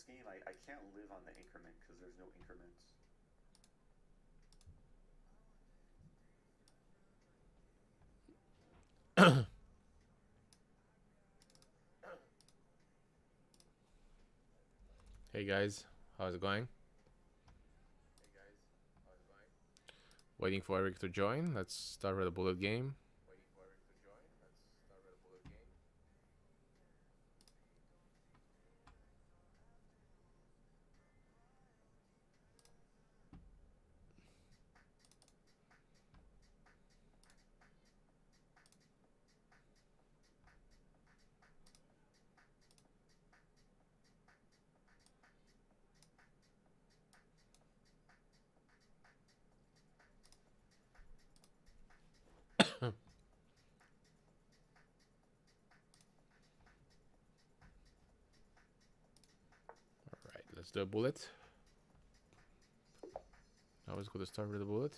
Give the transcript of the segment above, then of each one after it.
this game, I can't live on the increment because there's no increments. Hey guys, how's it going? Waiting for Eric to join. Let's start with a bullet game. Alright, let's do a bullet. Always good to start with a bullet.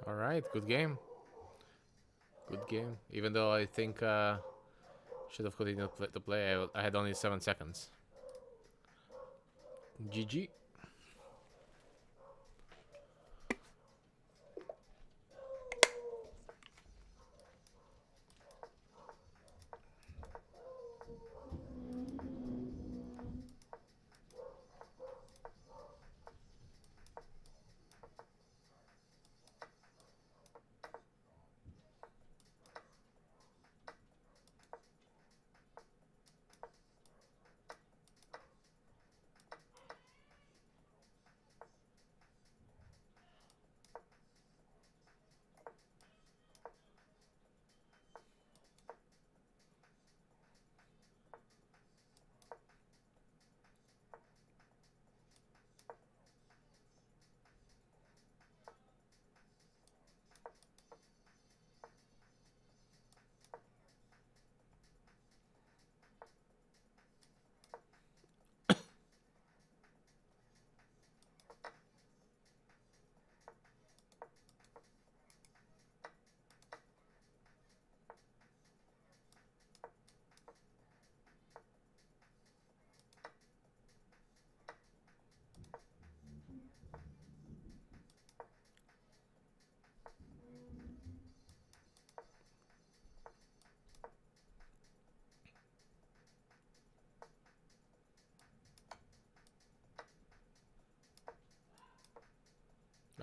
Alright, good game. Good game. Even though I think should have continued to play, I had only 7 seconds. GG.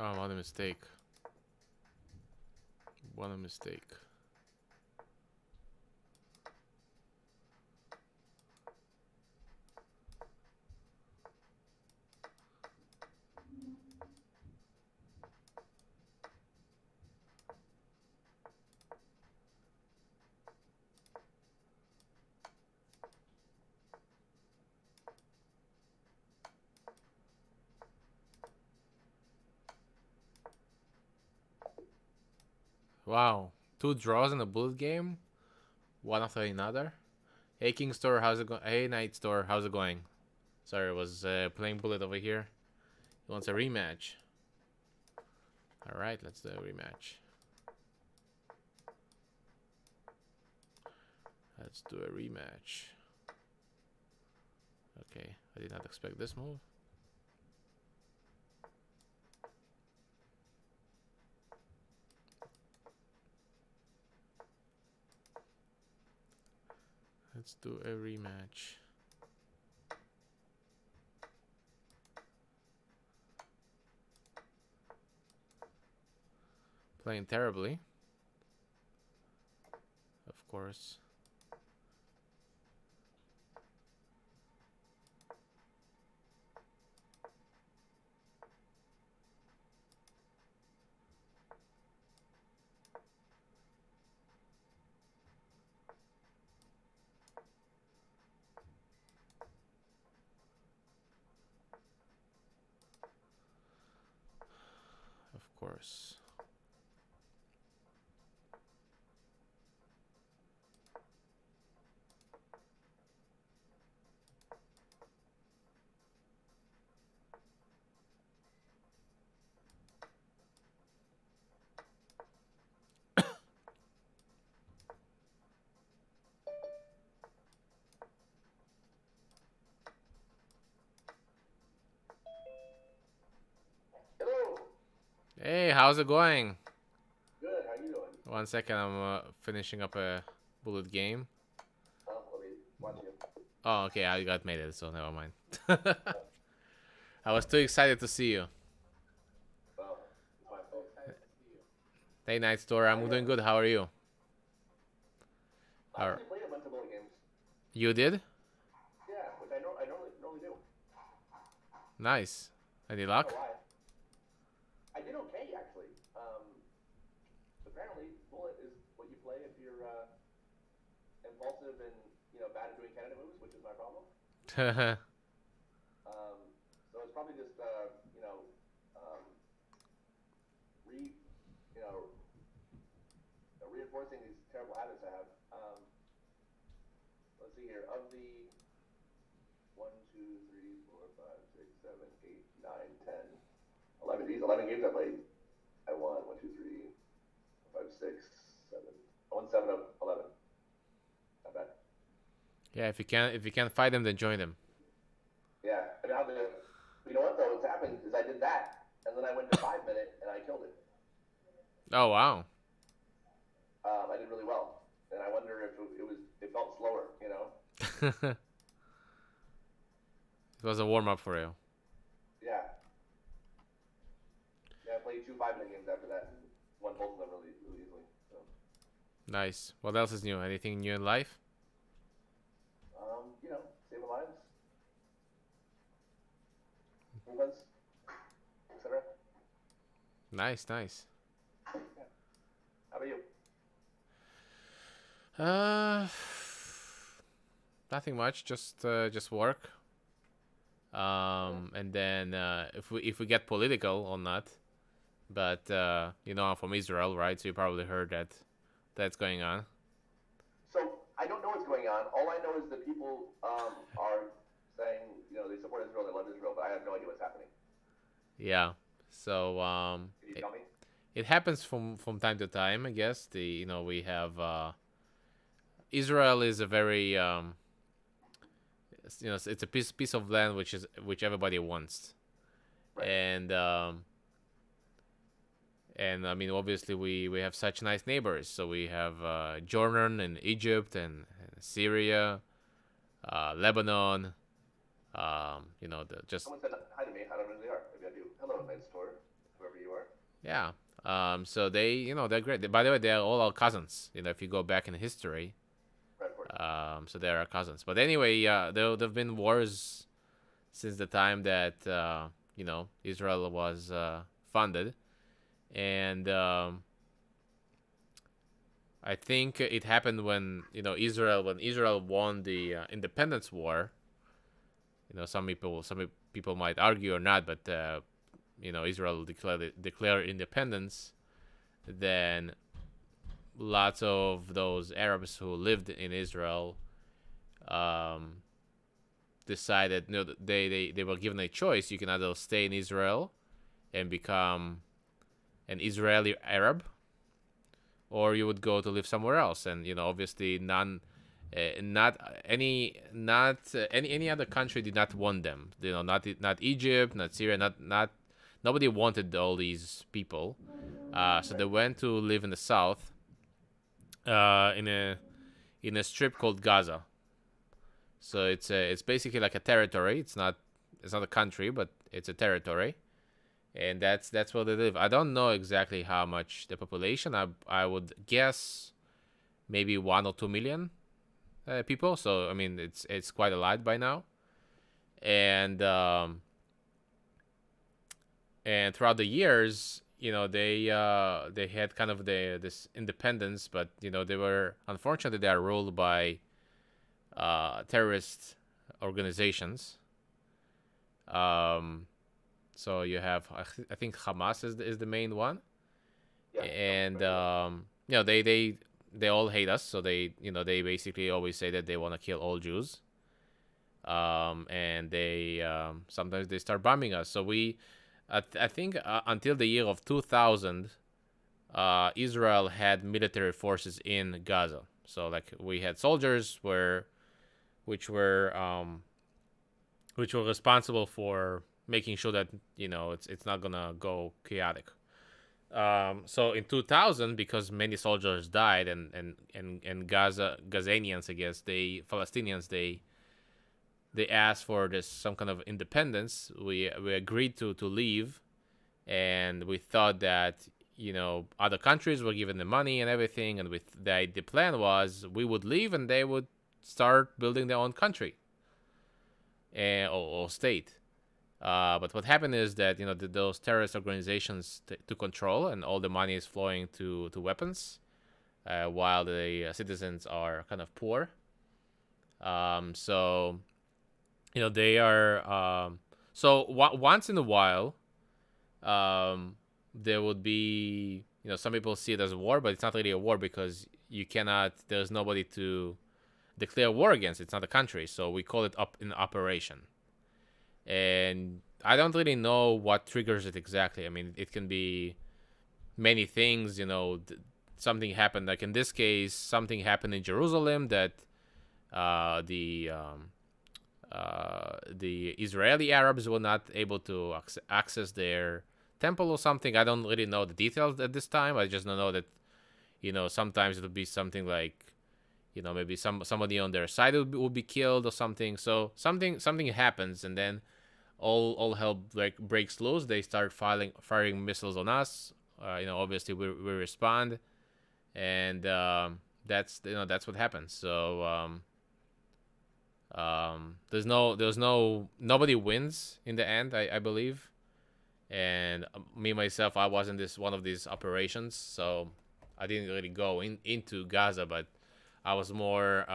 Oh, what a mistake. What a mistake. Wow. 2 draws in a bullet game? One after another? Hey, King Store, how's it going? Hey, Night Store, how's it going? Sorry, I was playing bullet over here. He wants a rematch. Alright, let's do a rematch. Let's do a rematch. Okay, I did not expect this move. Let's do a rematch. Playing terribly. Of course. Of course. Hello. Hey, how's it going? Good. How you doing? 1 second, I'm finishing up a bullet game. Let me watch you. Oh, okay, I got made it, so never mind. I was too excited to see you. Well, it's my fault. Hey, Night Store, I'm doing good. How are you? I actually played a bunch of bullet games. You did? Yeah, which I normally do. Nice. Any I don't luck? know why. I did okay actually. Apparently, bullet is what you play if you're impulsive and bad at doing candidate moves, which is my problem. So it's probably just re you know reinforcing these terrible habits I have. Let's see here. Of the 1, 2, 3, 4, 5, 6, 7, 8, 9, 10, 11. These 11 games I played, I won 1, 2, 3, 4, 5, 6, 7. I won 7 of 11. Not bad. Yeah, if you can't fight them, then join them. Yeah, I mean, you know what though? What's happened is I did that, and then I went to 5-minute and I killed it. Oh wow. I did really well, and I wonder if it felt slower, you know? It was a warm up for you. Yeah. Yeah, I played 2 5-minute games after that, and won both of them really easily. So. Nice. What else is new? Anything new in life? Saving lives, movements, etc. Nice, nice. Yeah. How about you? Uh, nothing much. Just work. And then if we get political or not, but I'm from Israel, right? So you probably heard that's going on. So I don't know what's going on. All I know is that people are saying they support Israel, they love Israel, but I have no idea what's happening. Yeah. So Can you tell me? it happens from time to time. I guess we have Israel is a very it's a piece of land which everybody wants, Right. and I mean obviously we have such nice neighbors. So we have Jordan and Egypt and Syria, Lebanon. Just Someone said hi to me. I don't know who they are. Maybe I do. Hello, night store, whoever you are. yeah. So they're great. By the way, they're all our cousins. If you go back in history, Right, of course. so they're our cousins. But anyway, there've been wars since the time that Israel was funded, and I think it happened when Israel won the independence war. Some people might argue or not, but Israel declared independence. Then lots of those Arabs who lived in Israel um, decided, they were given a choice. You can either stay in Israel and become an Israeli Arab, or you would go to live somewhere else. And obviously, any other country did not want them. Not Egypt, not Syria, not nobody wanted all these people. So they went to live in the south, in a strip called Gaza. So it's basically like a territory. It's not a country, but it's a territory, and that's where they live. I don't know exactly how much the population. I would guess maybe 1 or 2 million people. So I mean, it's quite a lot by now, and throughout the years, they had kind of this independence, but they were, unfortunately, they are ruled by terrorist organizations. So you have, I think Hamas is the main one, Yeah. and they all hate us. So they basically always say that they want to kill all Jews. And they sometimes they start bombing us. So I think until the year of 2000, Israel had military forces in Gaza. So like we had soldiers which were responsible for making sure that it's not gonna go chaotic. So in 2000, because many soldiers died, and Gazanians, I guess, Palestinians, they asked for some kind of independence. We agreed to leave, and we thought that other countries were giving them money and everything, and the plan was we would leave and they would start building their own country or state. But what happened is that those terrorist organizations took control, and all the money is flowing to weapons, while the citizens are kind of poor. So they are. So once in a while, there would be some people see it as a war, but it's not really a war because you cannot. There's nobody to declare war against. It's not a country, so we call it an operation. And I don't really know what triggers it exactly. I mean, it can be many things. Something happened. Like in this case, something happened in Jerusalem that the Israeli Arabs were not able to access their temple or something. I don't really know the details at this time. I just know that sometimes it'll be something like maybe somebody on their side will be killed or something. So something happens, and then all hell breaks loose. They start firing missiles on us. Obviously we respond, and that's what happens. So nobody wins in the end, I believe. And me myself, I was in one of these operations, so I didn't really go into Gaza, but I was more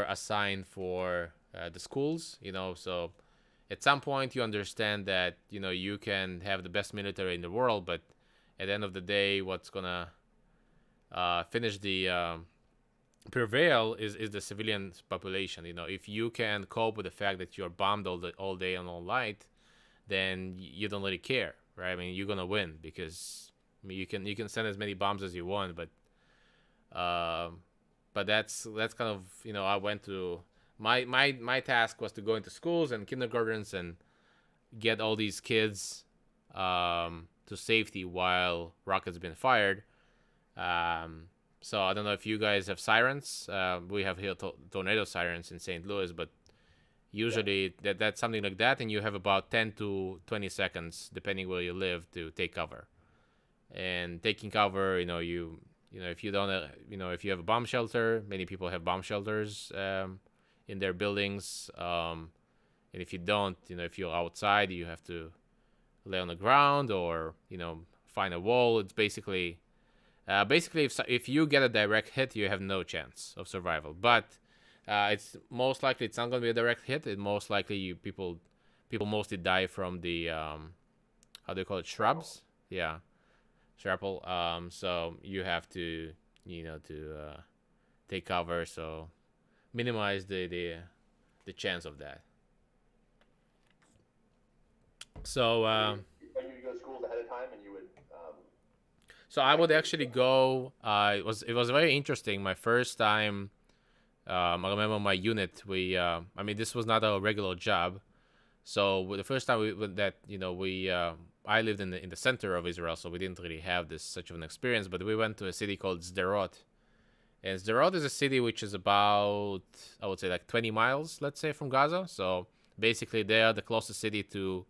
assigned for the schools. So at some point you understand that you can have the best military in the world, but at the end of the day, what's gonna finish the prevail is the civilian population. If you can cope with the fact that you're bombed all day and all night, then you don't really care, right? I mean, you're gonna win because you can send as many bombs as you want, but that's kind of I went to my task was to go into schools and kindergartens and get all these kids to safety while rockets been fired. So I don't know if you guys have sirens. We have here tornado sirens in St. Louis, but usually that's something like that, and you have about 10 to 20 seconds, depending where you live, to take cover. And taking cover, if you don't, if you have a bomb shelter, many people have bomb shelters in their buildings. And if you don't, if you're outside, you have to lay on the ground or find a wall. It's basically if you get a direct hit, you have no chance of survival. But it's most likely it's not going to be a direct hit. It most likely people mostly die from the how do you call it, shrubs? Yeah, shrapnel. So you have to, take cover, so minimize the chance of that. So You go to schools ahead of time, and you would. so I would actually go. It was very interesting. My first time. I remember my unit. I mean, this was not a regular job. So the first time I lived in the center of Israel, so we didn't really have this such of an experience. But we went to a city called Sderot, and Sderot is a city which is about, I would say, like 20 miles, let's say, from Gaza. So basically, they are the closest city to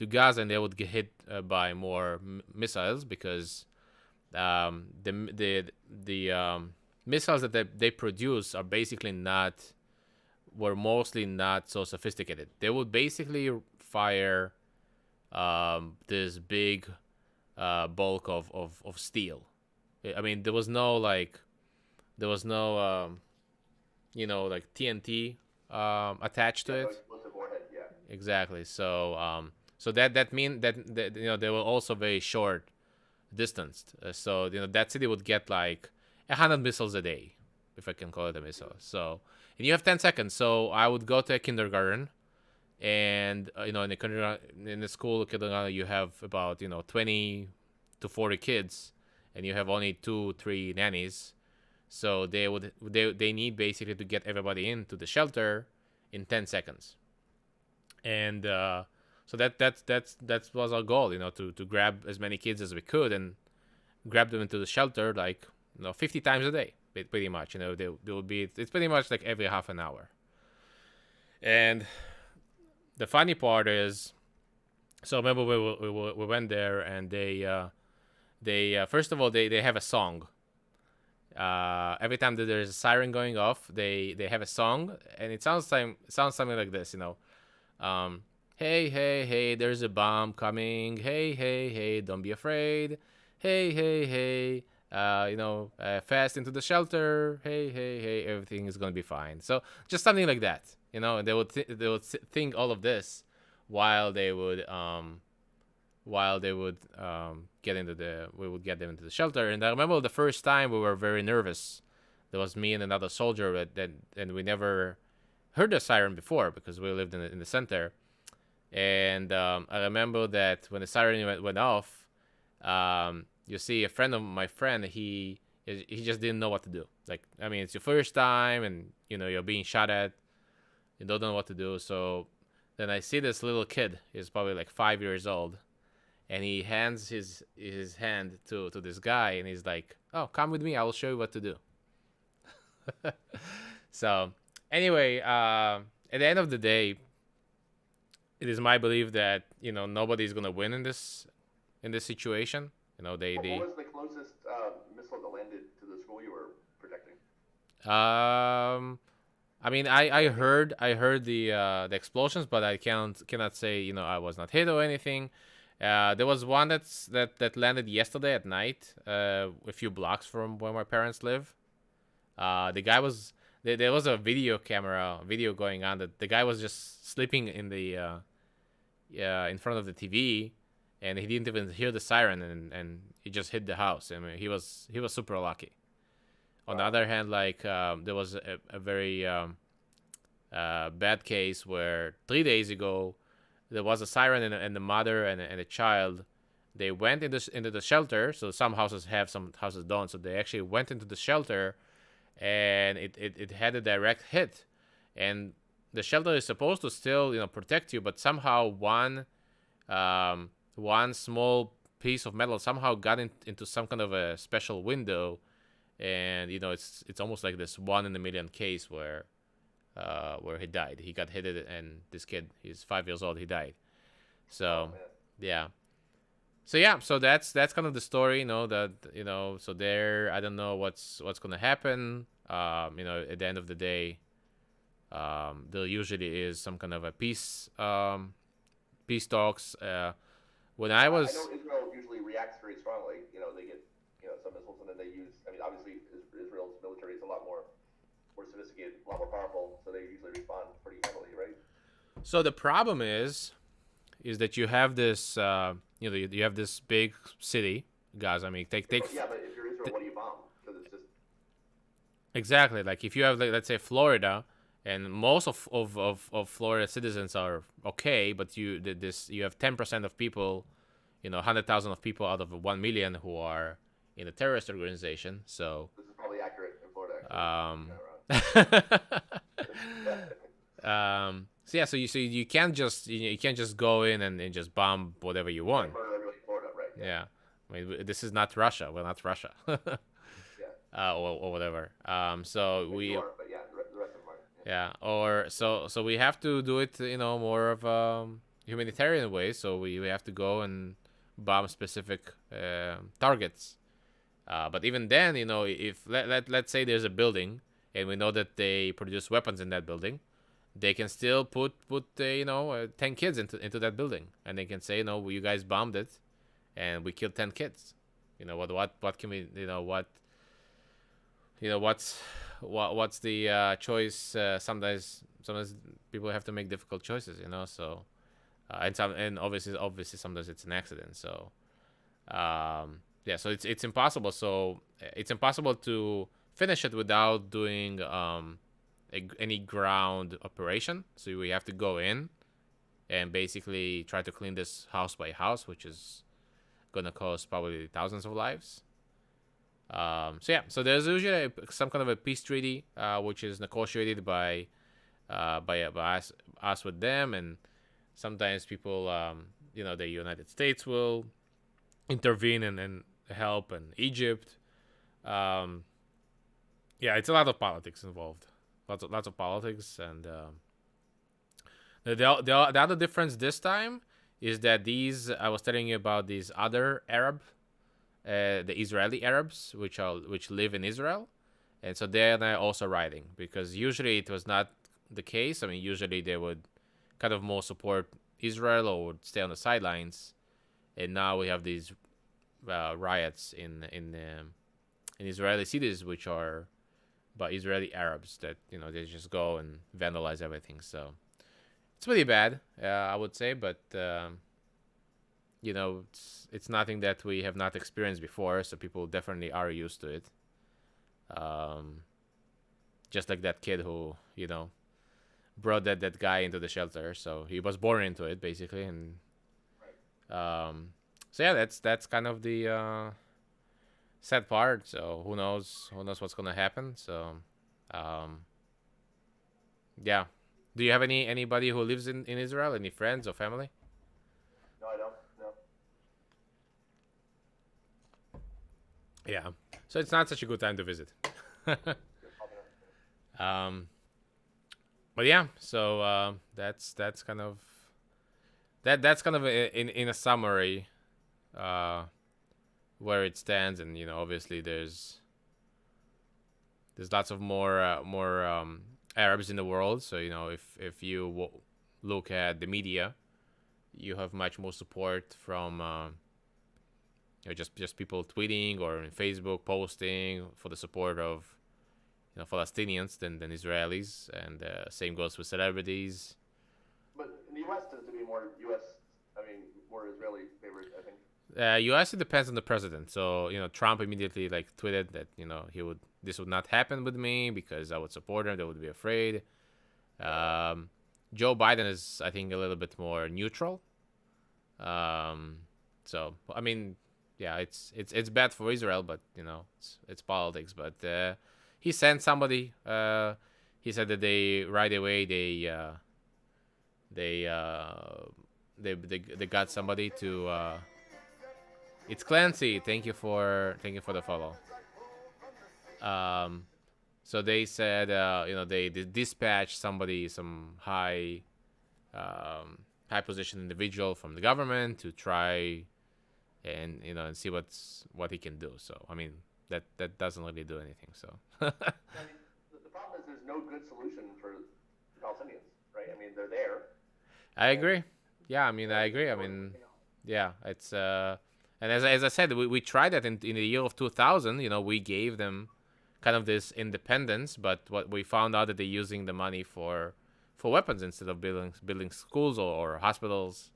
Gaza, and they would get hit by more missiles because the missiles that they produce are basically were mostly not so sophisticated. They would basically fire this big bulk of steel. I mean, there was no like TNT attached to it. Explosive warhead, yeah. Exactly. So that mean that they were also very short distanced. So that city would get like 100 missiles a day, if I can call it a missile. So, and you have 10 seconds. So I would go to a kindergarten, and in the school kindergarten you have about 20 to 40 kids, and you have only 2-3 nannies. So they need basically to get everybody into the shelter in 10 seconds, and so that was our goal, to grab as many kids as we could and grab them into the shelter, like 50 times a day, pretty much. They will be. It's pretty much like every half an hour. And the funny part is, so remember we went there, and they first of all they have a song. Every time that there's a siren going off, they have a song, and it sounds something like this. Hey, hey, hey, there's a bomb coming. Hey, hey, hey, don't be afraid. Hey, hey, hey, fast into the shelter. Hey, hey, hey, everything is gonna be fine. So just something like that, and they would think all of this while they would we would get them into the shelter. And I remember the first time we were very nervous. There was me and another soldier and we never heard the siren before because we lived in the center. And I remember that when the siren went off, you see a friend of my friend, he just didn't know what to do. Like, I mean, it's your first time, and you're being shot at. You don't know what to do. So then I see this little kid. He's probably like 5 years old, and he hands his hand to this guy, and he's like, "Oh, come with me. I will show you what to do." So anyway, at the end of the day, it is my belief that nobody's gonna win in this situation. What was the closest missile that landed to the school you were protecting? I mean, I heard the explosions, but I cannot say I was not hit or anything. There was one that landed yesterday at night, a few blocks from where my parents live. The guy was there was a video going on that the guy was just sleeping in front of the TV, and he didn't even hear the siren, and he just hit the house. I mean, he was super lucky. On the other hand, like there was a very bad case where 3 days ago there was a siren, and the mother and a child, they went into the shelter. So some houses have, some houses don't. So they actually went into the shelter, and it had a direct hit. And the shelter is supposed to still protect you, but somehow one small piece of metal somehow got into some kind of a special window, and it's almost like this 1 in a million case where he died. He got hit, and this kid, he's 5 years old, he died. So yeah. So that's kind of the story, so there, I don't know what's gonna happen. At the end of the day, there usually is some kind of a peace talks. When I was, I know Israel usually reacts very strongly. They get some missiles, and then they use. I mean, obviously Israel's military is a lot more sophisticated, a lot more powerful, so they usually respond pretty heavily, right? So the problem is that you have this you have this big city, Gaza. I mean, take Yeah, but if you're Israel, what do you bomb? Because it's just exactly like if you have like, let's say Florida, and most of Florida citizens are okay, but you have 10% of people, 100,000 of people out of 1 million who are in a terrorist organization. So this is probably accurate in Florida. so yeah, so you can't just you can't just go in and just bomb whatever you want. Murder everybody in Florida, right? Yeah. I mean, this is not Russia. We're not Russia. Or whatever. So Maybe we. you are, but yeah, the rest of them are. Yeah. Or so we have to do it, more of humanitarian way. So we have to go and bomb specific targets. But even then, if let's say there's a building and we know that they produce weapons in that building, they can still put 10 kids into that building, and they can say, you guys bombed it, and we killed 10 kids. What can we what's the choice? Sometimes people have to make difficult choices. So and obviously sometimes it's an accident. So yeah, so it's impossible. So it's impossible to finish it without doing any ground operation. So we have to go in and basically try to clean this house by house, which is gonna cost probably thousands of lives. So there's usually some kind of a peace treaty, which is negotiated by us with them, and sometimes people, the United States will intervene and help, and Egypt. Yeah, it's a lot of politics involved, lots of politics, and the other difference this time is that I was telling you about these other Arab. The Israeli Arabs, which live in Israel, and so they're also riding, because usually it was not the case. I mean, usually they would kind of more support Israel or would stay on the sidelines, and now we have these riots in Israeli cities, which are by Israeli Arabs that they just go and vandalize everything. So it's pretty bad, I would say, but. It's nothing that we have not experienced before, so people definitely are used to it. Just like that kid who, brought that guy into the shelter, so he was born into it basically, and so yeah, that's kind of the sad part. So who knows what's gonna happen. So yeah, do you have anybody who lives in Israel? Any friends or family? No, I don't. Yeah, so it's not such a good time to visit. But yeah, so that's kind of that's kind of in a summary where it stands, and obviously there's lots of more Arabs in the world. So if you look at the media, you have much more support from. Just people tweeting or in Facebook posting for the support of Palestinians than Israelis, and same goes with celebrities. But in the U.S. tends to be more more Israeli favored, I think. U.S. it depends on the president. So Trump immediately tweeted that this would not happen with me because I would support him. They would be afraid. Joe Biden is, I think, a little bit more neutral. So I mean. Yeah, it's bad for Israel, but it's politics. But he sent somebody. He said that they right away they got somebody to. It's Clancy. Thank you for the follow. So they said they dispatched somebody, some high position individual from the government to try. And and see what he can do. So I mean that doesn't really do anything. So the problem is there's no good solution for the Palestinians, right? I mean, they're there. I agree. Yeah, I mean I agree. I mean, yeah, it's and as I said, we tried that in the year of 2000. We gave them kind of this independence, but what we found out that they're using the money for weapons instead of building schools or hospitals.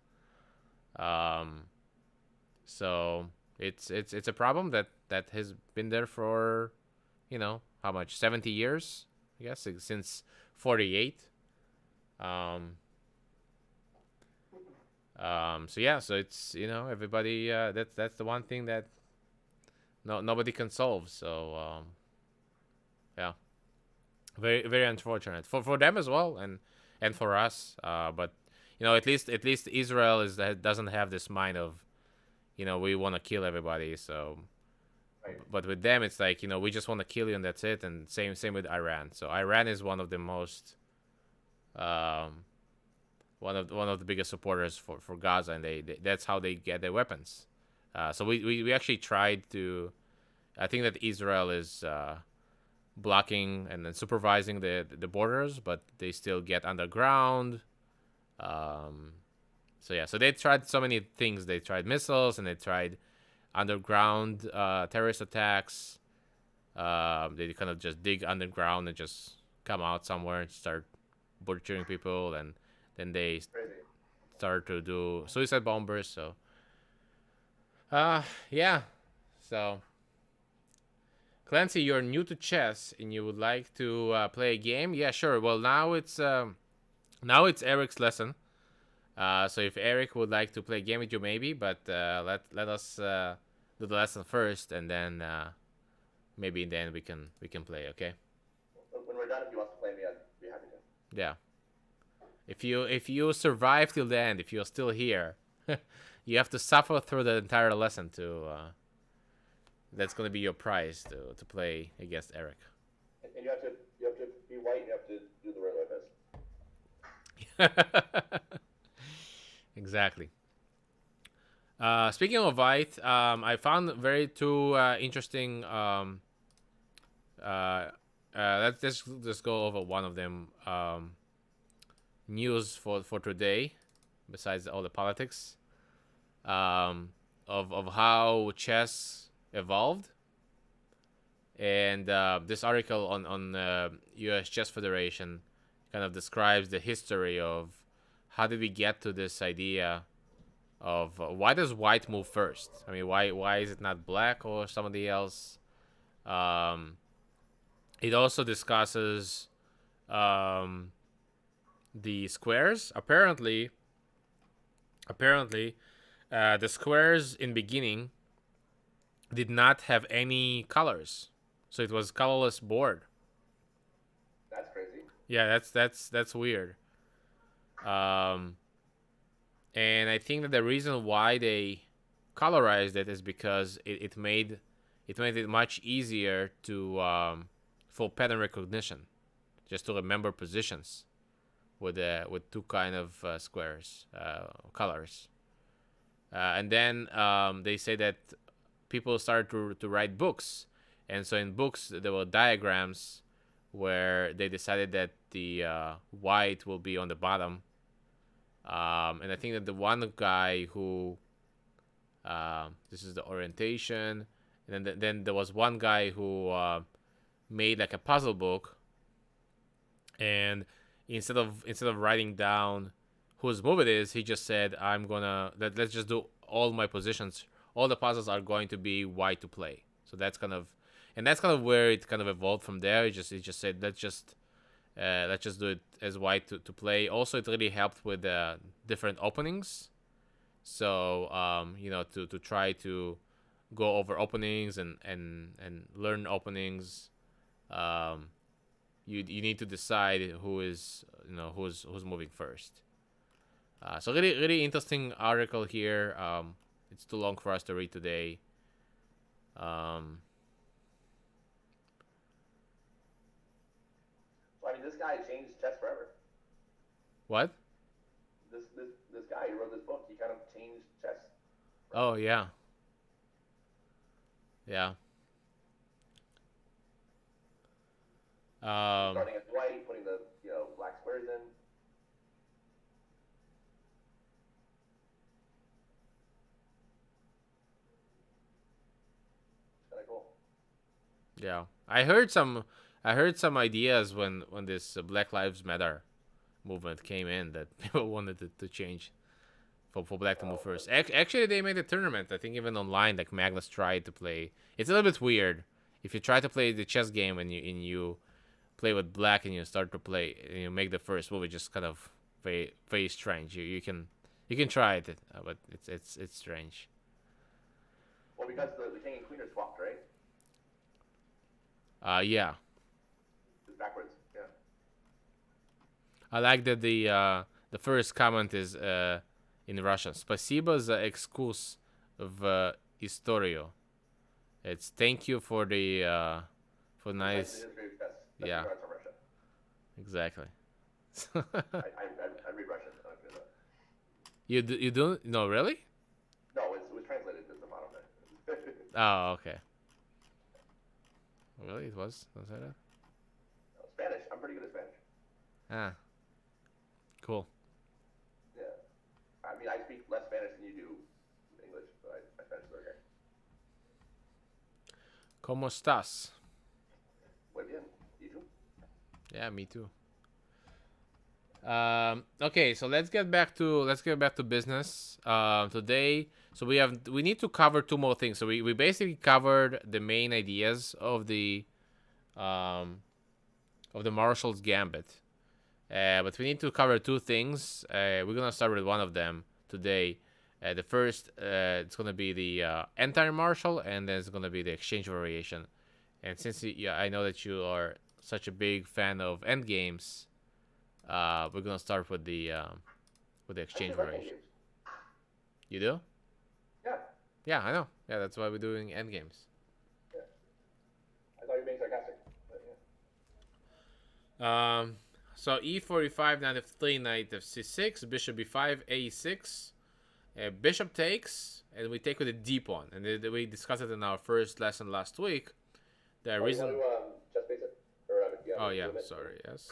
So It's a problem that has been there for, how much, 70 years, I guess, since 48. So yeah, so it's, everybody, that's the one thing that nobody can solve. So yeah, very very unfortunate for them as well, and for us. But at least Israel doesn't have this mind of, we want to kill everybody. So, Right. but with them, it's like, we just want to kill you and that's it. And same with Iran. So Iran is one of the most, one of the biggest supporters for Gaza, and that's how they get their weapons. So we actually tried to. I think that Israel is blocking and then supervising the borders, but they still get underground. So yeah, so they tried so many things. They tried missiles, and they tried underground terrorist attacks. They kind of just dig underground and just come out somewhere and start butchering people, and then they start to do suicide bombers. So, yeah. So, Clancy, you're new to chess and you would like to play a game? Yeah, sure. Well, now it's Eric's lesson. So if Eric would like to play a game with you, maybe, but let us do the lesson first, and then maybe then we can play. Okay? When we're done, if you want to play me, I'd be happy to. Yeah. If you survive till the end, if you're still here, you have to suffer through the entire lesson to. That's gonna be your prize to play against Eric. And you have to be white. And you have to do the right way best. Exactly. Speaking of white, I found very two interesting. Let's just go over one of them. News for today, besides all the politics, of how chess evolved, and this article on U.S. Chess Federation kind of describes the history of how did we get to this idea of why does white move first? I mean, why is it not black or somebody else? It also discusses the squares. Apparently, the squares in beginning did not have any colors, so it was colorless board. That's crazy. Yeah, that's weird. And I think that the reason why they colorized it is because it made it much easier to for pattern recognition, just to remember positions with two kind of squares colors. And then they say that people started to write books, and so in books there were diagrams where they decided that the white will be on the bottom, and I think that the one guy who this is the orientation, and then there was one guy who made like a puzzle book, and instead of writing down whose move it is, he just said, let's just do all my positions. All the puzzles are going to be white to play. So that's kind of where it kind of evolved from there. It just said let's just do it as white to play. Also, it really helped with different openings. So to try to go over openings and learn openings. You need to decide who's moving first. So really really interesting article here. It's too long for us to read today. So I mean, this guy changed chess forever. What? This guy who wrote this book, he kind of changed chess. Oh yeah. Yeah. Starting at white, putting the black squares in. It's kind of cool. Yeah. I heard some ideas when this Black Lives Matter movement came in that people wanted to change for black to move first. Actually, they made a tournament. I think even online, like Magnus tried to play. It's a little bit weird if you try to play the chess game and you play with black and you start to play and you make the first move. It's just kind of very strange. You can try it, but it's strange. Well, because the king and queen are swapped, right? Yeah. It's backwards. Yeah. I like that the first comment is in Russian. Спасибо за экскурс в историю. It's thank you for the for nice. Yeah. Exactly. I read Russian. You don't? No, really? No, it was translated to the bottom there. Oh, okay. Really? It was? Was that it? Spanish. I'm pretty good at Spanish. Ah. Cool. Yeah. I mean, I speak less Spanish than you do English, but my Spanish is okay. ¿Cómo estás? Muy bien. You too? Yeah, me too. Okay, so let's get back to business. Today, so we need to cover two more things. So we basically covered the main ideas of the Marshall's Gambit, but we need to cover two things. We're gonna start with one of them today. The first, it's gonna be the entire Marshall, and then it's gonna be the exchange variation. And since I know that you are such a big fan of endgames. We're gonna start with the exchange variation. You do? Yeah. Yeah, I know. Yeah, that's why we're doing endgames. Yeah. I thought you were being sarcastic. But yeah. So e45, knight f3, knight f6, bishop b5, a6. Bishop takes, and we take with a d pawn. And we discussed it in our first lesson last week. The reason. You want to just base it? Or, oh yeah, sorry. Yes.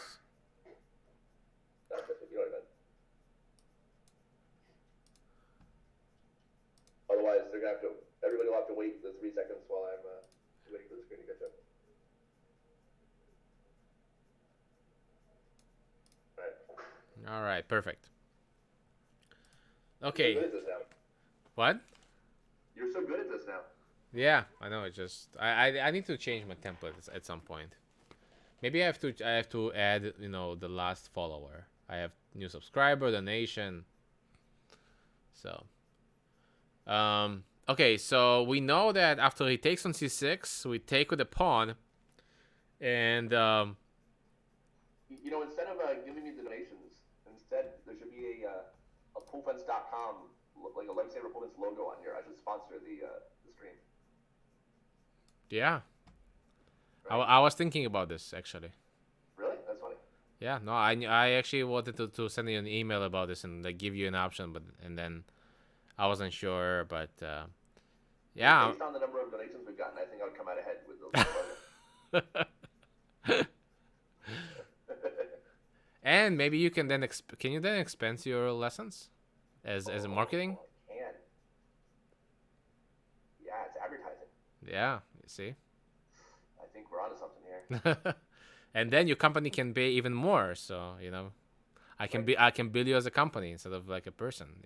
Otherwise, everybody will have to wait the 3 seconds while I'm waiting for the screen to catch up. All right, perfect. Okay. You're so good at this now. What? You're so good at this now. Yeah, I know. It just I need to change my template at some point. Maybe I have to add the last follower. I have new subscriber, donation. So. Okay, so we know that after he takes on c6, we take with the pawn, and instead of giving me the donations, instead there should be a poolfence.com, like a Lifesaver Poolfence logo on here. I should sponsor the stream. Yeah. Right. I was thinking about this actually. Really? That's funny. Yeah, no, I actually wanted to send you an email about this and give you an option, and then I wasn't sure, but yeah. Based on the number of donations we've gotten, I think I would come out ahead with the logo. And maybe you can then can you then expense your lessons as a marketing? I can. Yeah, it's advertising. Yeah, you see. I think we're onto something here. And then your company can pay even more, so I can bill you as a company instead of like a person.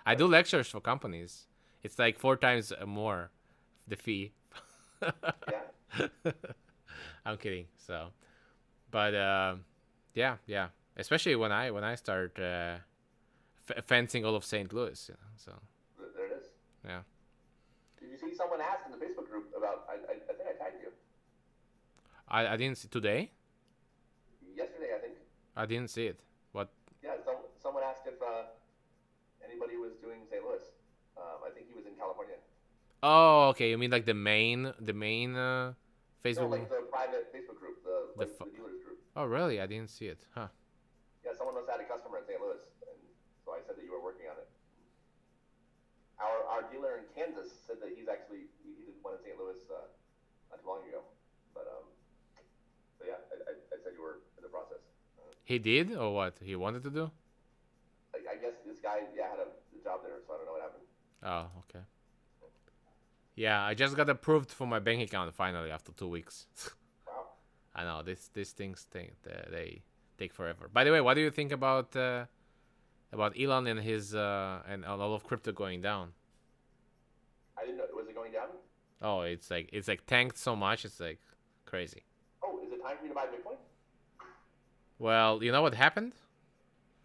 I do lectures for companies. It's like 4 times more the fee. Yeah. I'm kidding. So, but yeah. Especially when I start fencing all of St. Louis. So. There it is. Yeah. Did you see someone asked in the Facebook group about? I think I tagged you. I didn't see today. Yesterday, I think. I didn't see it. What? Yeah, someone asked if anybody was doing St. Louis. I think he was in California. Oh, okay. You mean like the main Facebook? No, like the private Facebook group, the dealers group. Oh, really? I didn't see it. Huh. Yeah, someone must have had a customer in St. Louis, and so I said that you were working on it. Our dealer in Kansas said that he did one in St. Louis not too long ago, but yeah, I said you were in the process. He did, or what? He wanted to do? I guess this guy, had a job there, so I don't know what happened. Oh, okay. Yeah, I just got approved for my bank account finally after 2 weeks. Wow. I know these things they take forever. By the way, what do you think about about Elon and his and a lot of crypto going down. I didn't know. Was it going down? Oh, it's like tanked so much. It's like crazy. Oh, is it time for me to buy Bitcoin? Well, you know what happened?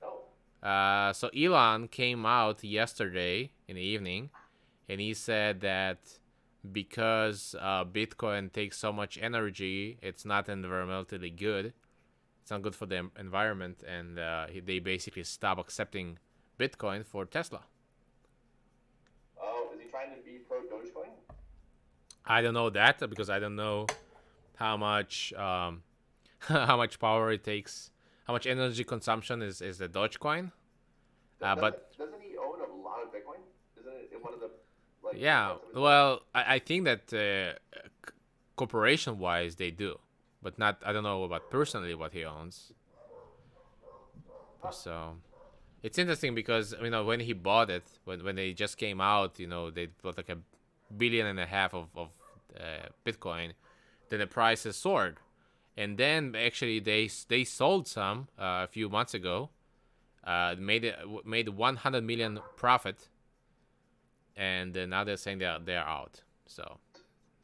No. So Elon came out yesterday in the evening, and he said that because Bitcoin takes so much energy, it's not environmentally good. It's not good for the environment, and they basically stop accepting Bitcoin for Tesla. Oh, is he trying to be pro Dogecoin? I don't know that because I don't know how much how much power it takes, how much energy consumption is the Dogecoin. But doesn't he own a lot of Bitcoin? Isn't it one of the like? yeah, well, I think that corporation wise they do, but not. I don't know about personally what he owns. So it's interesting because when he bought it, when they just came out, they bought like $1.5 billion Bitcoin. Then the prices soared, and then actually they sold some a few months ago. Made 100 million profit, and now they're saying they're out. So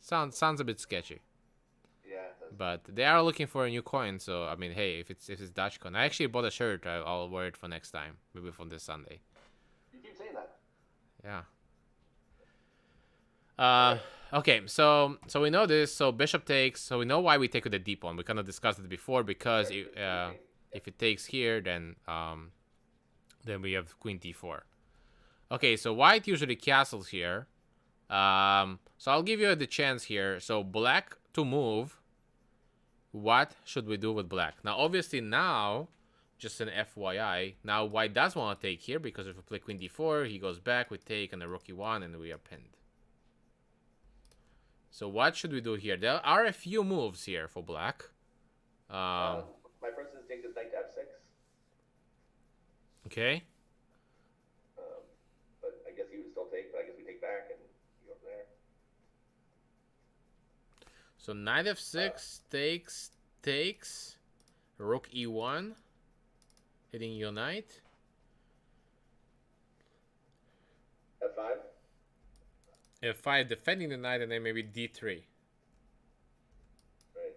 sounds a bit sketchy. Yeah. But they are looking for a new coin. So I mean, hey, if it's Dogecoin, I actually bought a shirt. I'll wear it for next time, maybe from this Sunday. You keep saying that. Yeah. Okay, so we know this. So bishop takes. So we know why we take with the deep one. We kind of discussed it before because if it takes here, then we have queen d4. Okay, so white usually castles here. So I'll give you the chance here. So black to move. What should we do with black? Now, obviously now, just an FYI, now white does want to take here because if we play queen d4, he goes back, we take, and the rook e1, and we are pinned. So what should we do here? There are a few moves here for black. My first instinct is knight to f6. Okay. But I guess he would still take, but I guess we take back and go from there. So knight f6 takes, rook e1, hitting your knight. f5. f5 defending the knight, and then maybe d3. Right.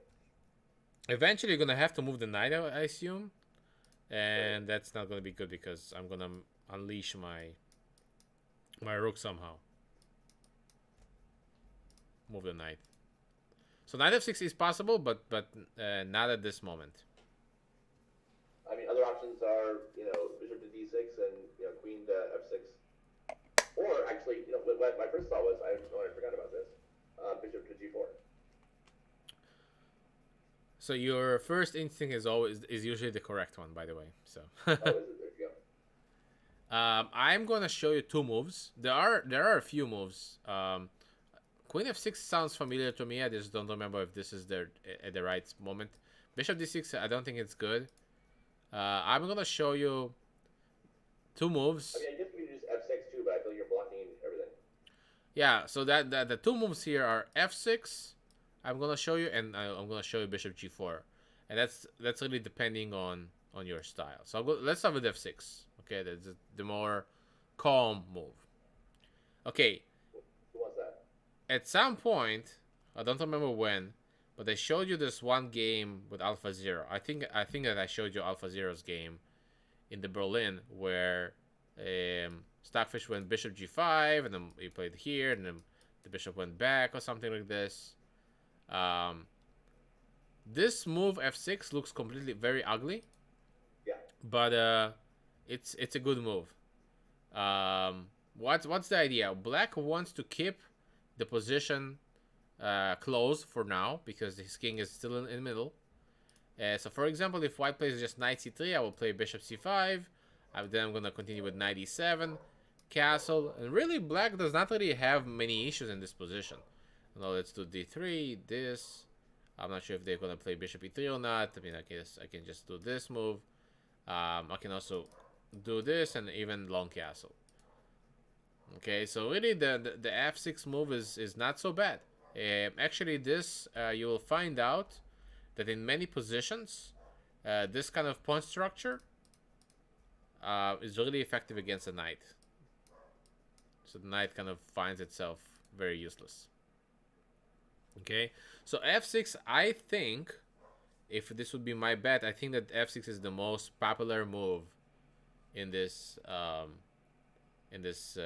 Eventually, you're gonna have to move the knight, I assume, and that's not gonna be good because I'm gonna unleash my rook somehow. Move the knight. So knight f6 is possible, but not at this moment. I mean, other options are bishop to d6 and queen to f6. Or actually, what my first thought was, I forgot about this, bishop to g4. So your first instinct is usually the correct one, by the way. So. Oh, is it? There you go. I'm gonna show you two moves. There are a few moves. Queen f6 sounds familiar to me. I just don't remember if this is at the right moment. Bishop d6, I don't think it's good. I'm gonna show you two moves. I mean, I guess we use f6 too, but I feel you're blocking everything. Yeah, so that the two moves here are f6. I'm gonna show you, and I'm gonna show you bishop g4, and that's really depending on your style. So let's start with f6. Okay, that's the more calm move. Okay. Who wants that? At some point, I don't remember when, but I showed you this one game with Alpha Zero. I think that I showed you Alpha Zero's game in the Berlin where Stockfish went bishop g5, and then he played here, and then the bishop went back or something like this. This move f6 looks completely very ugly. Yeah. But it's a good move. What's the idea? Black wants to keep the position closed for now because his king is still in the middle. So for example, if white plays just knight c3, I will play bishop c5. Then I'm gonna continue with knight e7, castle, and really black does not really have many issues in this position. Now let's do d3. This, I'm not sure if they're gonna play bishop e3 or not. I mean, I guess I can just do this move. I can also do this and even long castle. Okay, so really the f6 move is not so bad. Actually, this you will find out that in many positions, this kind of pawn structure is really effective against the knight. So the knight kind of finds itself very useless. Okay, so f6, I think, if this would be my bet, I think that f6 is the most popular move in this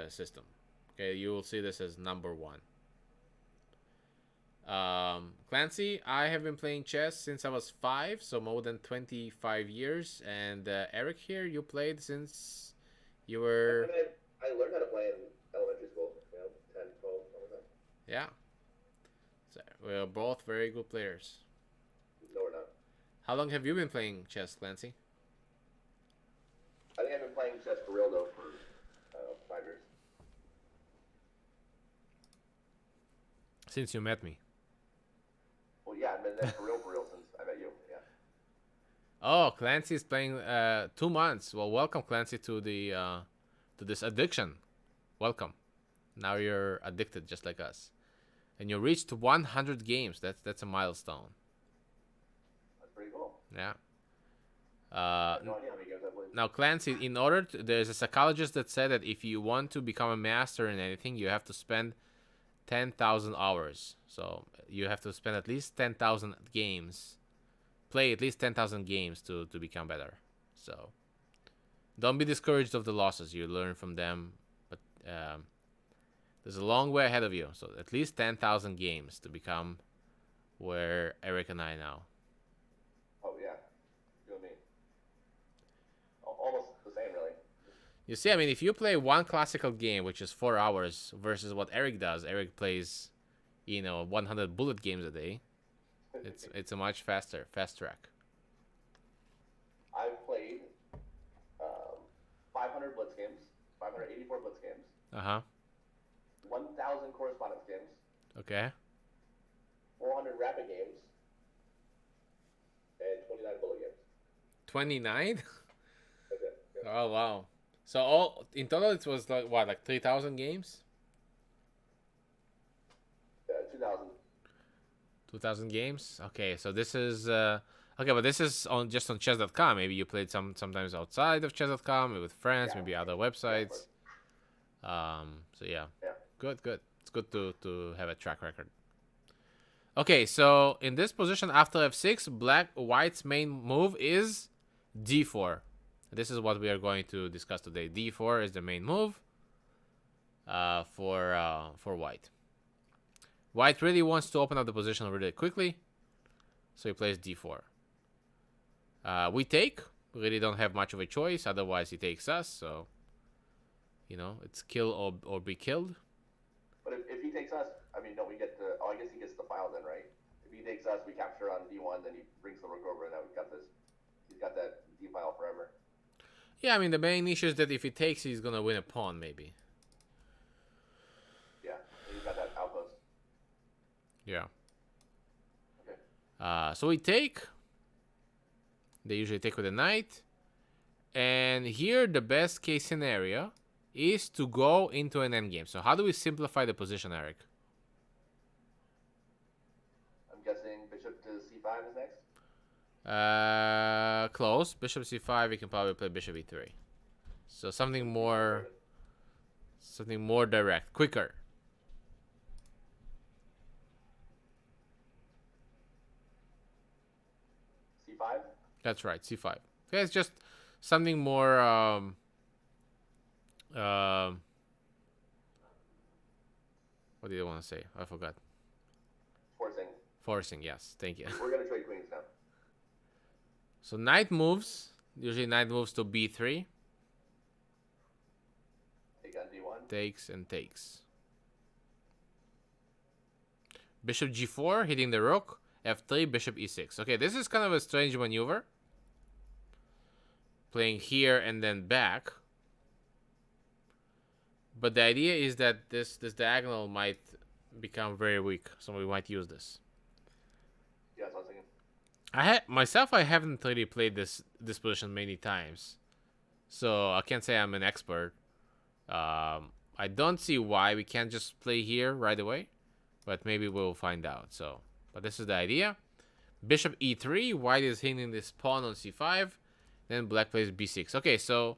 system. Okay, you will see this as number 1. Clancy, I have been playing chess since I was 5, so more than 25 years. And Eric here, you played since you were... I learned how to play in elementary school, 10, 12, something like that. Yeah. So we're both very good players. No, we're not. How long have you been playing chess, Clancy? I think I've been playing chess for real, though, for 5 years. Since you met me. Well, yeah, I've been there for real since I met you, yeah. Oh, Clancy is playing 2 months. Well, welcome, Clancy, to the to this addiction. Welcome. Now you're addicted just like us. And you reached 100 games. That's a milestone. That's pretty cool. Yeah. I have no idea how many games I played. Now, Clancy, in order to, there's a psychologist that said that if you want to become a master in anything, you have to spend 10,000 hours. So you have to spend at least 10,000 games, play at least 10,000 games to become better. So don't be discouraged of the losses. You learn from them, but there's a long way ahead of you. So at least 10,000 games to become where Eric and I now. Oh, yeah. You and me. Almost the same, really. You see, I mean, if you play one classical game, which is 4 hours, versus what Eric does, Eric plays, 100 bullet games a day. It's a much fast track. I've played 500 blitz games, 584 blitz games. 1,000 correspondence games. Okay. 400 rapid games. And 29 bullet games. 29? That's it. Yeah. Oh, wow. So all in total, it was like 3,000 games? 2,000. 2,000 games? Okay, so this is but this is just on chess.com. Maybe you played sometimes outside of chess.com, maybe with friends, maybe other websites. So yeah. Good. It's good to have a track record. Okay, so in this position after f6, white's main move is d4. This is what we are going to discuss today. d4 is the main move for white. White really wants to open up the position really quickly, so he plays d4. We take. We really don't have much of a choice. Otherwise, he takes us. So, it's kill or be killed. But if he takes us, we get the. Oh, I guess he gets the file then, right? If he takes us, we capture on d1, then he brings the rook over, and now we've got this. He's got that d file forever. Yeah, the main issue is that if he takes, he's gonna win a pawn, maybe. Yeah, he's got that outpost. Yeah. Okay. So we take. They usually take with a knight. And here, the best case scenario is to go into an endgame. So how do we simplify the position, Eric? I'm guessing bishop to c5 is next? Close. Bishop c5, we can probably play bishop e3. So something more direct, quicker. c5? That's right, c5. Okay, it's just something more what do you want to say? I forgot. Forcing, yes. Thank you. We're gonna trade queens now. So knight moves. Usually knight moves to b3. Take on d1. Takes and takes. Bishop g4, hitting the rook. f3, bishop e6. Okay, this is kind of a strange maneuver. Playing here and then back. But the idea is that this diagonal might become very weak, so we might use this. Yes, I was thinking. I haven't really played this position many times, so I can't say I'm an expert. I don't see why we can't just play here right away, but maybe we'll find out. So, but this is the idea. Bishop e3. White is hitting this pawn on c5. Then black plays b6. Okay, so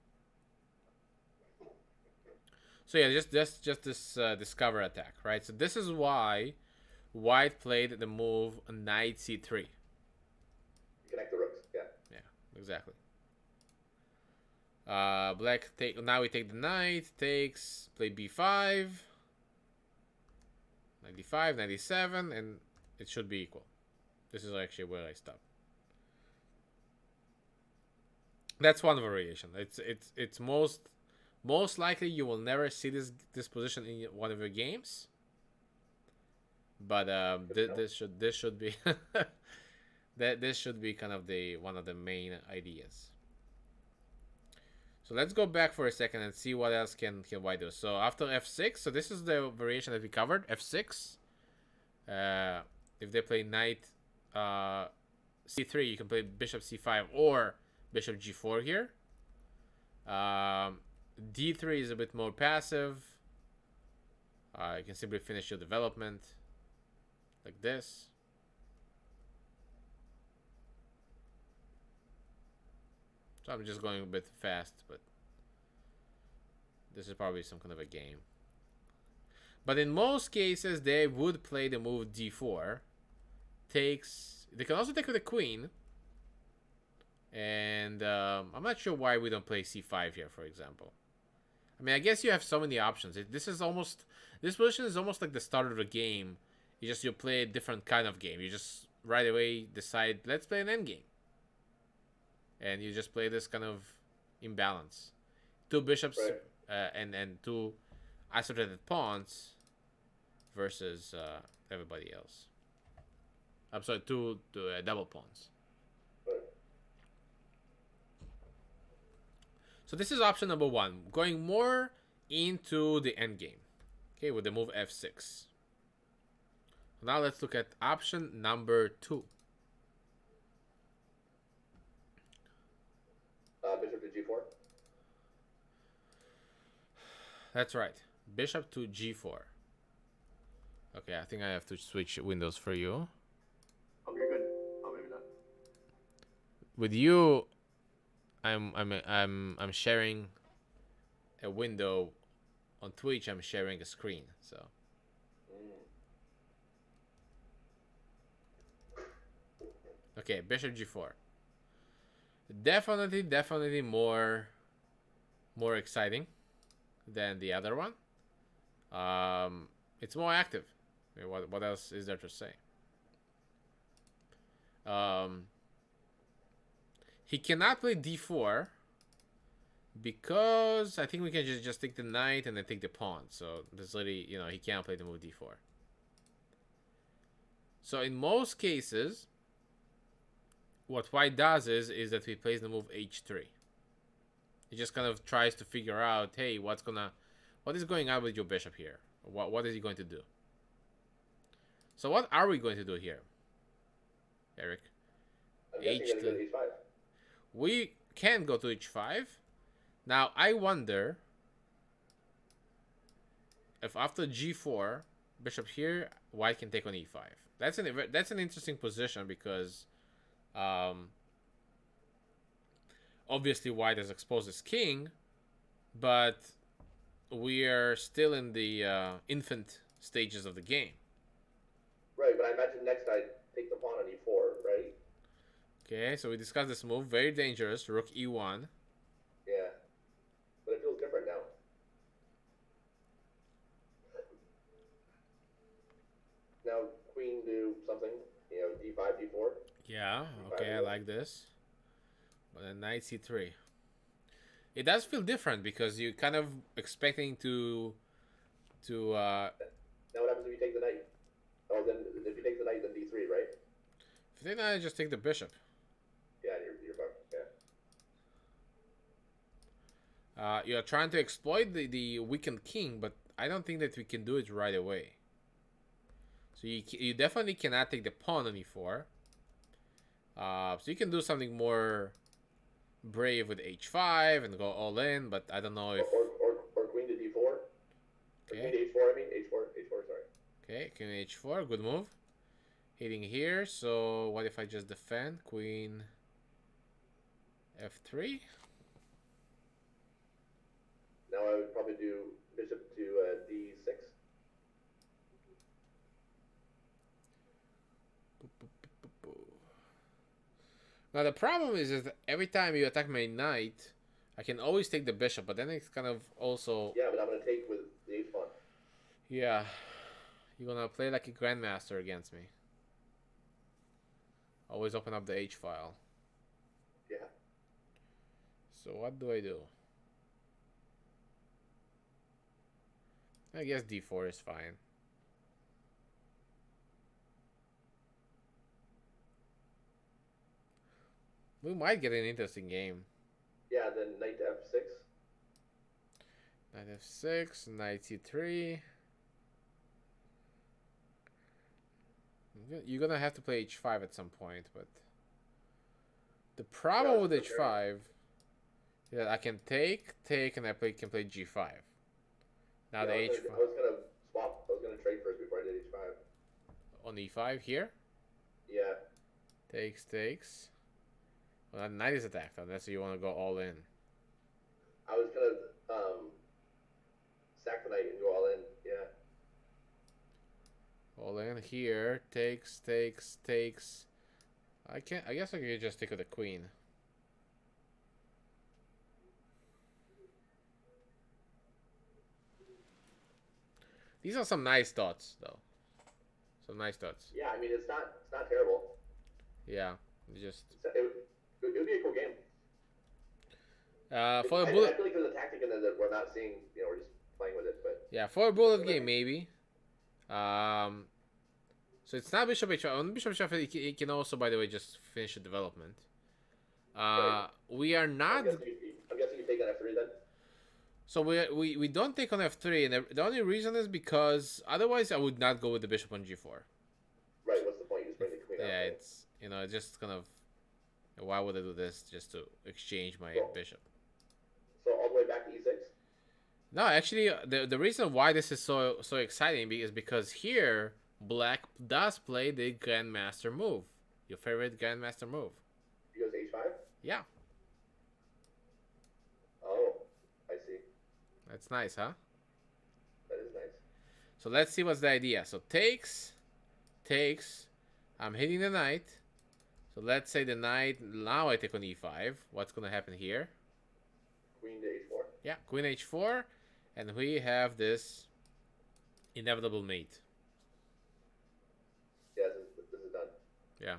So yeah, just this discover attack, right? So this is why White played the move Knight C3. Connect the rooks. Yeah. Yeah, exactly. Black take now we take the knight, takes, play B5, 95, 97, and it should be equal. This is actually where I stop. That's one variation. It's most likely you will never see this position in one of your games. But this should be this should be kind of the one of the main ideas. So let's go back for a second and see what else can White do. So after f6, so this is the variation that we covered. F6. If they play knight c3, you can play bishop c5 or bishop g4 here. D3 is a bit more passive. You can simply finish your development like this. So I'm just going a bit fast, but this is probably some kind of a game. But in most cases, they would play the move d4. Takes. They can also take with the queen. And I'm not sure why we don't play c5 here, for example. I mean, I guess you have so many options. This position is almost like the start of the game. You play a different kind of game. You just right away decide, let's play an endgame. And you just play this kind of imbalance. Two bishops and two isolated pawns versus everybody else. I'm sorry, two double pawns. So this is option number one, going more into the endgame. Okay, with the move f6. Now let's look at option number two. Bishop to g4. That's right. Bishop to g4. Okay, I think I have to switch windows for you. Oh, you're good. Oh, maybe not. With you, I'm sharing a window on Twitch. I'm sharing a screen, so. Okay, bishop g4. Definitely more exciting than the other one. It's more active. I mean, what else is there to say? He cannot play d4 because I think we can just take the knight and then take the pawn. So there's literally, he can't play the move d4. So in most cases, what White does is that he plays the move h3. He just kind of tries to figure out, hey, what is going on with your bishop here? What is he going to do? So what are we going to do here, Eric? H2. We can go to h5. Now I wonder if after g4, bishop here, White can take on e5. That's an interesting position because obviously White has exposed his king, but we are still in the infant stages of the game. Right, but I imagine next I take the pawn on e4, right? Okay, so we discussed this move. Very dangerous. Rook e1. Yeah, but it feels different now. Now queen do something, d5, d4. Yeah, okay, I like this. But then knight c3. It does feel different because you're kind of expecting to Now what happens if you take the knight? Oh, then if you take the knight, then d3, right? if you take that, just take the bishop. Yeah, you're fucked. Yeah. You're trying to exploit the weakened king, but I don't think that we can do it right away. So you definitely cannot take the pawn on e4. So you can do something more brave with h5 and go all in, but I don't know if... Or queen to d4. Okay. Queen to h4, I mean. h4, sorry. Okay, queen h4, good move. Hitting here, so what if I just defend? Queen f3. Now I would probably do bishop Now the problem is that every time you attack my knight, I can always take the bishop, but then it's kind of also Yeah, but I'm gonna take with the H pawn. yeah. You're gonna play like a grandmaster against me. Always open up the H file. Yeah. So what do I do? I guess D4 is fine. We might get an interesting game. Yeah, then knight to F6. Knight F6, Knight C3. You're gonna have to play H5 at some point, but the problem with H5 is that I can take, and I can play G5. Now the I H5 was gonna swap. I was gonna trade first before I did H5. on E5 here. Yeah. Takes. Well, that knight is attacked unless you want to go all in. I was gonna sack the knight and go all in. Yeah. All in here. Takes. I can't. I guess I could just stick with the queen. These are some nice thoughts, though. Some nice thoughts. Yeah, I mean it's not terrible. Yeah, just. It would be a cool game. For a I bullet. feel like there's a tactic in there that we're not seeing. You know, we're just playing with it. But Yeah, for a bullet game maybe. So it's not Bishop H5. On Bishop H5, it can also, by the way, just finish the development. We are not. I'm guessing you take on F3 then. So we don't take on F3, and the only reason is because otherwise I would not go with the bishop on G4. Right. What's the point? You just bring the queen out. Yeah, Right? it's just kind of. Why would I do this just to exchange my bishop? So all the way back to E6. No, actually, the reason why this is so exciting is because here Black does play the Grandmaster move, your favorite Grandmaster move. He goes H5. Yeah, Oh, I see. that's nice, huh? That is nice. So let's see what's the idea. So takes. I'm hitting the knight. So let's say the knight. Now I take on E5. What's gonna happen here? Queen to H4. Yeah, Queen H4, and we have this inevitable mate. Yeah, this is done. Yeah.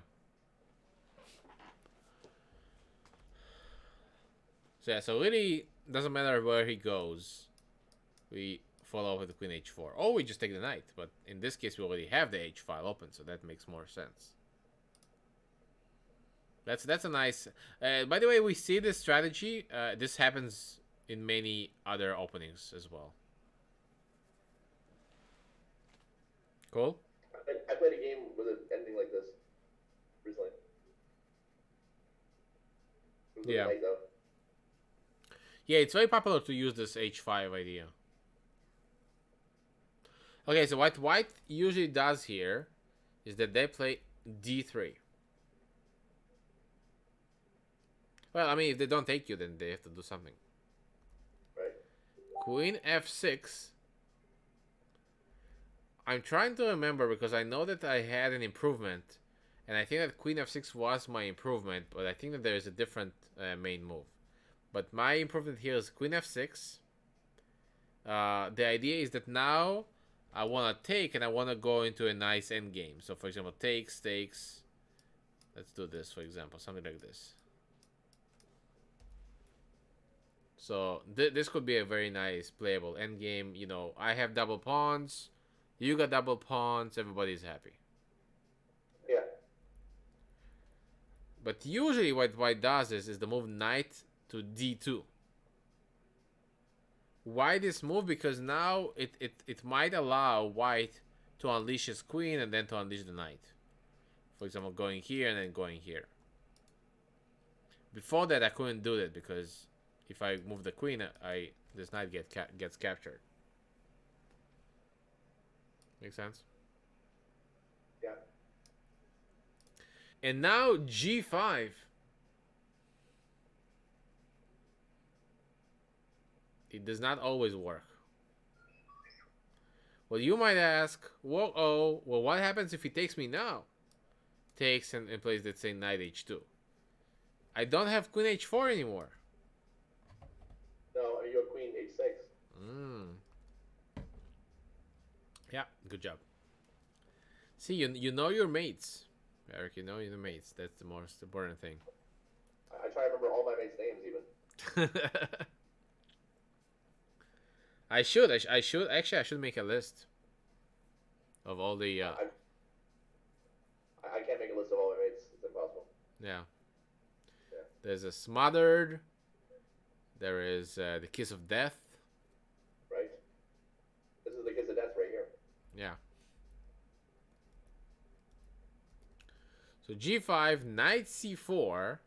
So really doesn't matter where he goes. We follow with the Queen H4. Or we just take the knight. But in this case, we already have the H file open, so that makes more sense. That's a nice... by the way, we see this strategy. This happens in many other openings as well. Cool? I played a game with an ending like this recently. It was Yeah. Night, though. Yeah, it's very popular to use this H5 idea. Okay, so what white usually does here is that they play D3. Well, I mean, if they don't take you, then they have to do something. Right. Queen F6. I'm trying to remember because I know that I had an improvement. And I think that Queen F6 was my improvement. But I think that there is a different main move. But my improvement here is Queen F6. The idea is that now I want to take and I want to go into a nice endgame. So, for example, takes. Let's do this, for example. Something like this. So this could be a very nice playable endgame. You know, I have double pawns, you got double pawns, everybody's happy. Yeah. But usually what white does is the move knight to D2. Why this move? Because now it might allow white to unleash his queen and then to unleash the knight. For example, going here and then going here. Before that I couldn't do that because if I move the queen, this knight gets captured. Make sense? Yeah. And now G5. It does not always work. Well, you might ask, well, what happens if he takes me now? Takes and plays, let's say, knight H2. I don't have queen h4 anymore. No, you have queen h6. Yeah, good job. See, you know your mates, Eric. You know your mates. That's the most important thing. I try to remember all my mates' names even. I should actually I should make a list of all the. I can't make a list of all my mates. It's impossible. Yeah. Yeah. There's a Smothered. There is the Kiss of Death. Right. This is the Kiss of Death right here. Yeah. So g5, knight c4,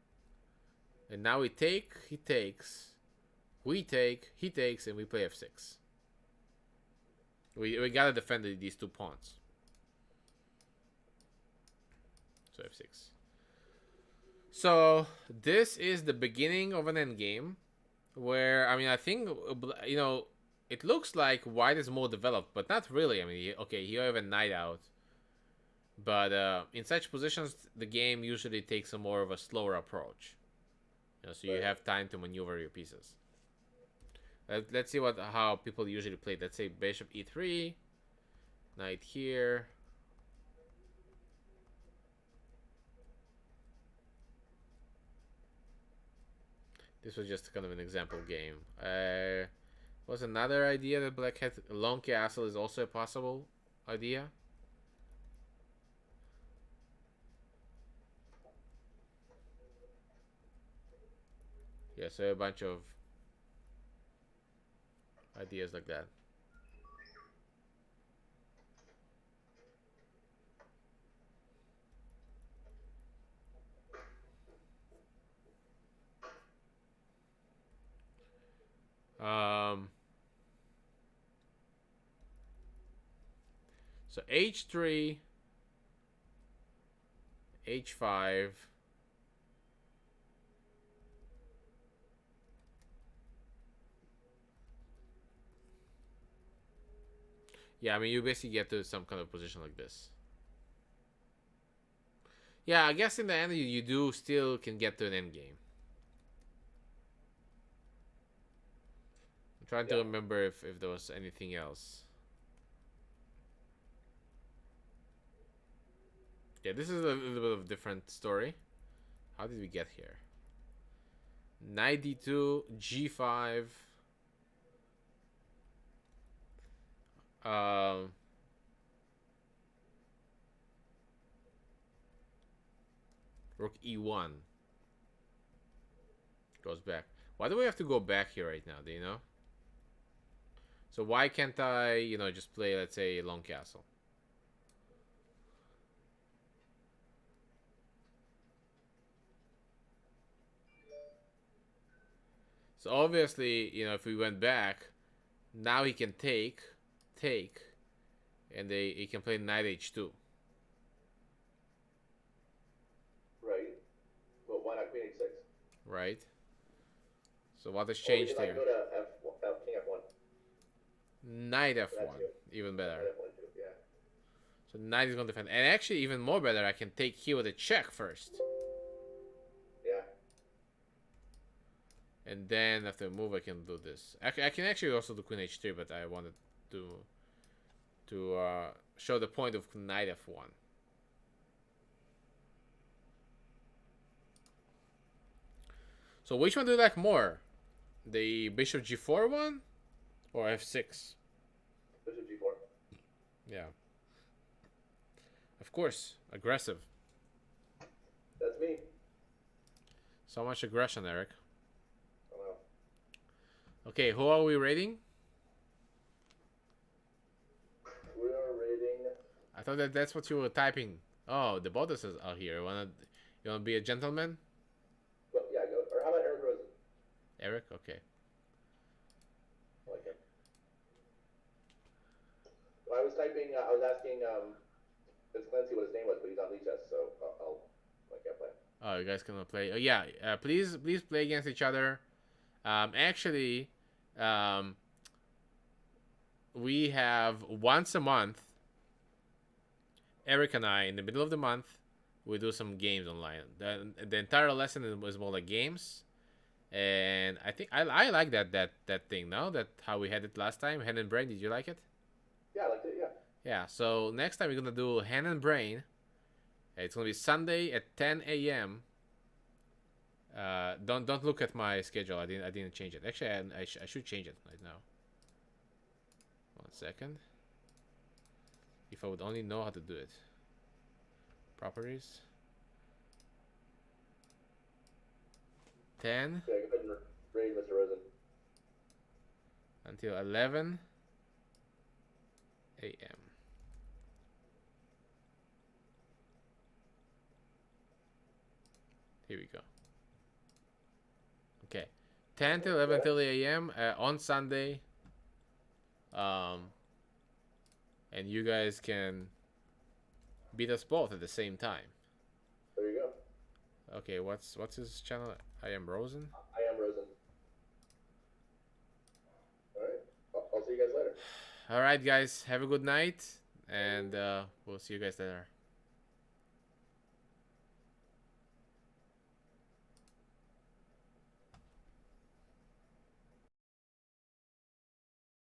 and now we take, he takes, we take, he takes, and we play f6. We gotta defend these 2 pawns. So f6. So this is the beginning of an endgame, where I mean I think it looks like white is more developed, but not really. I mean, okay, you have a knight out. But in such positions, the game usually takes a more of a slower approach. So you have time to maneuver your pieces. Let's see how people usually play. Let's say bishop e3, knight here. This was just kind of an example game. Was another idea that black had long castle is also a possible idea. Yeah, so a bunch of ideas like that. So h3, h5. Yeah, I mean, you basically get to some kind of position like this. Yeah, I guess in the end, you do still can get to an end game. I'm trying to remember if there was anything else. Yeah, this is a little bit of a different story. How did we get here? Knight d2, g5. Rook e1 goes back. Why do we have to go back here right now? Do you know? So why can't I, just play, let's say, long castle? So obviously, if we went back, now he can take, and he can play knight h2. Right. But why not queen h6? Right. So what has changed here? Go to king f1. Knight f1, even better. Knight f1 too, yeah. So knight is going to defend, and actually even more better. I can take here with a check first. Yeah. And then after a move, I can do this. I can actually also do queen h3, but I wanted to show the point of knight f1. So which one do you like more? The bishop g4 one or f6? Bishop g4. Yeah. Of course, aggressive. That's me. So much aggression, Eric. Oh, wow. Okay, who are we rating? We are rating. I thought that's what you were typing. Oh, the bosses are here. You wanna be a gentleman? Well, yeah, go. Or how about Eric Rosen? Eric, okay. I like him. Well, I was typing. I was asking Vince Clancy what his name was, but he's on Lee Chess, so I can't play. Oh, you guys cannot play. Oh, yeah. Please play against each other. Actually, we have once a month, Eric and I, in the middle of the month, we do some games online. The entire lesson was more like games, and I think I like that thing now. That how we had it last time. Hand and brain. Did you like it? Yeah, I liked it. Yeah. Yeah. So next time we're gonna do hand and brain. It's gonna be Sunday at 10 a.m. Don't look at my schedule. I didn't change it. Actually, I should change it right now. 1 second. If I would only know how to do it. Properties. 10 Yeah, go ahead and read, Mr. Rosen. until 11 a.m. Here we go. Okay. 10 till 11:30 a.m. On Sunday. And you guys can beat us both at the same time. There you go. Okay, what's his channel? I am Rosen. I am Rosen. All right. I'll see you guys later. All right, guys. Have a good night, and we'll see you guys later.